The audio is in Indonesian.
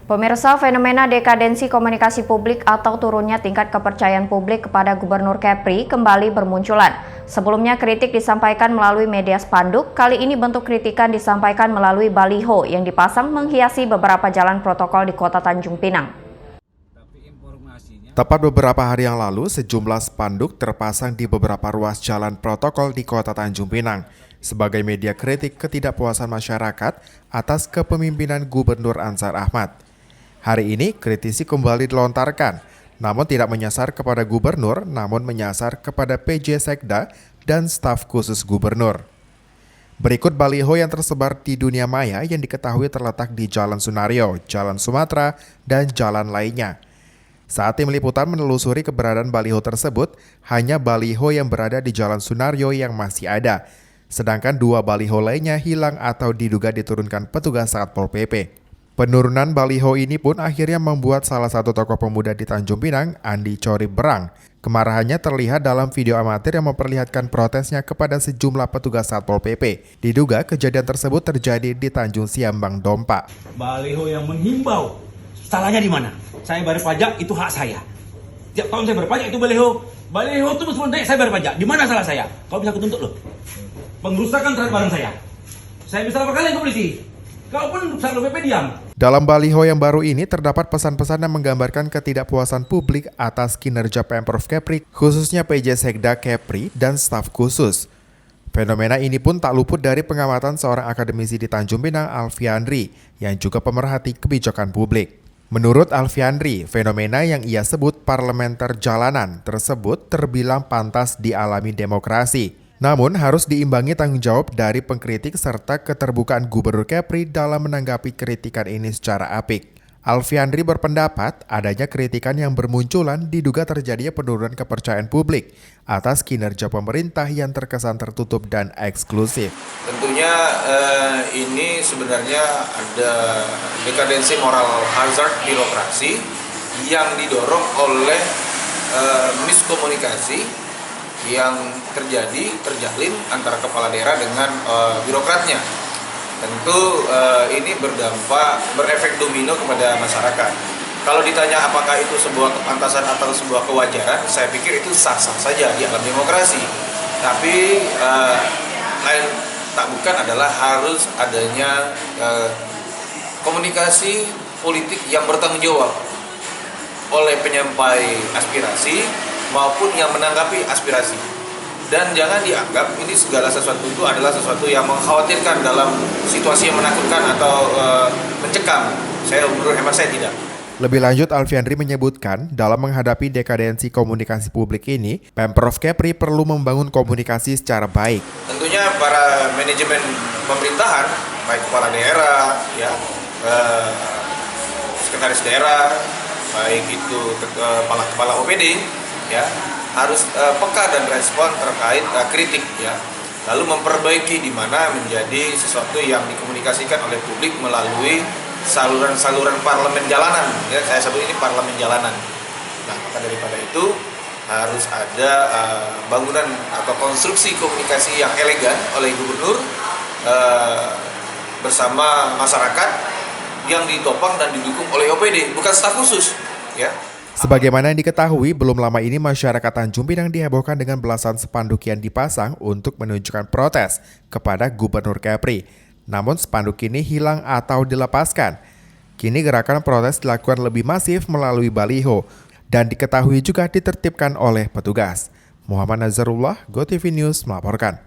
Pemirsa, fenomena dekadensi komunikasi publik atau turunnya tingkat kepercayaan publik kepada Gubernur Kepri kembali bermunculan. Sebelumnya kritik disampaikan melalui media spanduk, kali ini bentuk kritikan disampaikan melalui baliho yang dipasang menghiasi beberapa jalan protokol di Kota Tanjung Pinang. Tepat beberapa hari yang lalu, sejumlah spanduk terpasang di beberapa ruas jalan protokol di Kota Tanjung Pinang sebagai media kritik ketidakpuasan masyarakat atas kepemimpinan Gubernur Ansar Ahmad. Hari ini, kritisi kembali dilontarkan, namun tidak menyasar kepada gubernur, namun menyasar kepada PJ Sekda dan staf khusus gubernur. Berikut baliho yang tersebar di dunia maya yang diketahui terletak di Jalan Sunario, Jalan Sumatera, dan jalan lainnya. Saat tim liputan menelusuri keberadaan baliho tersebut, hanya baliho yang berada di Jalan Sunario yang masih ada, sedangkan dua baliho lainnya hilang atau diduga diturunkan petugas Satpol PP. Penurunan baliho ini pun akhirnya membuat salah satu tokoh pemuda di Tanjung Pinang, Andi Corip berang. Kemarahannya terlihat dalam video amatir yang memperlihatkan protesnya kepada sejumlah petugas Satpol PP. Diduga kejadian tersebut terjadi di Tanjung Siambang, Dompa. Baliho yang menghimbau, salahnya di mana? Saya bayar pajak, itu hak saya. Tiap tahun saya bayar pajak, itu baliho. Baliho itu sebenarnya saya bayar pajak. Di mana salah saya? Kau bisa kutuntut loh. Pengerusakan terhadap barang saya. Saya bisa lapor kalian ke polisi. Kau pun Satpol PP diam. Dalam baliho yang baru ini terdapat pesan-pesan yang menggambarkan ketidakpuasan publik atas kinerja Pemprov Kepri, khususnya PJ Sekda Kepri dan staf khusus. Fenomena ini pun tak luput dari pengamatan seorang akademisi di Tanjung Pinang, Alfiandri, yang juga pemerhati kebijakan publik. Menurut Alfiandri, fenomena yang ia sebut parlementer jalanan tersebut terbilang pantas dialami demokrasi. Namun harus diimbangi tanggung jawab dari pengkritik serta keterbukaan Gubernur Kepri dalam menanggapi kritikan ini secara apik. Alfiandri berpendapat adanya kritikan yang bermunculan diduga terjadinya penurunan kepercayaan publik atas kinerja pemerintah yang terkesan tertutup dan eksklusif. Tentunya ini sebenarnya ada dekadensi moral hazard birokrasi yang didorong oleh miskomunikasi yang terjalin antara kepala daerah dengan birokratnya. Tentu ini berefek domino kepada masyarakat. Kalau ditanya apakah itu sebuah kepantasan atau sebuah kewajaran, saya pikir itu sah-sah saja di alam demokrasi. Tapi lain tak bukan adalah harus adanya komunikasi politik yang bertanggung jawab oleh penyampai aspirasi maupun yang menanggapi aspirasi. Dan jangan dianggap ini segala sesuatu itu adalah sesuatu yang mengkhawatirkan dalam situasi yang menakutkan atau mencekam. Menurut hemat saya tidak. Lebih lanjut, Alfiandri menyebutkan dalam menghadapi dekadensi komunikasi publik ini, Pemprov Kepri perlu membangun komunikasi secara baik. Tentunya para manajemen pemerintahan, baik kepala daerah, sekretaris daerah, baik itu kepala OPD, harus peka dan respon terkait kritik, lalu memperbaiki di mana menjadi sesuatu yang dikomunikasikan oleh publik melalui saluran-saluran parlemen jalanan, saya sebut ini parlemen jalanan. Nah, maka daripada itu harus ada bangunan atau konstruksi komunikasi yang elegan oleh gubernur bersama masyarakat yang ditopang dan didukung oleh OPD, bukan staf khusus, Sebagaimana yang diketahui, belum lama ini masyarakat Tanjung Pinang dihebohkan dengan belasan spanduk yang dipasang untuk menunjukkan protes kepada Gubernur Kepri. Namun spanduk ini hilang atau dilepaskan. Kini gerakan protes dilakukan lebih masif melalui baliho dan diketahui juga ditertibkan oleh petugas. Muhammad Nazarullah, GoTV News melaporkan.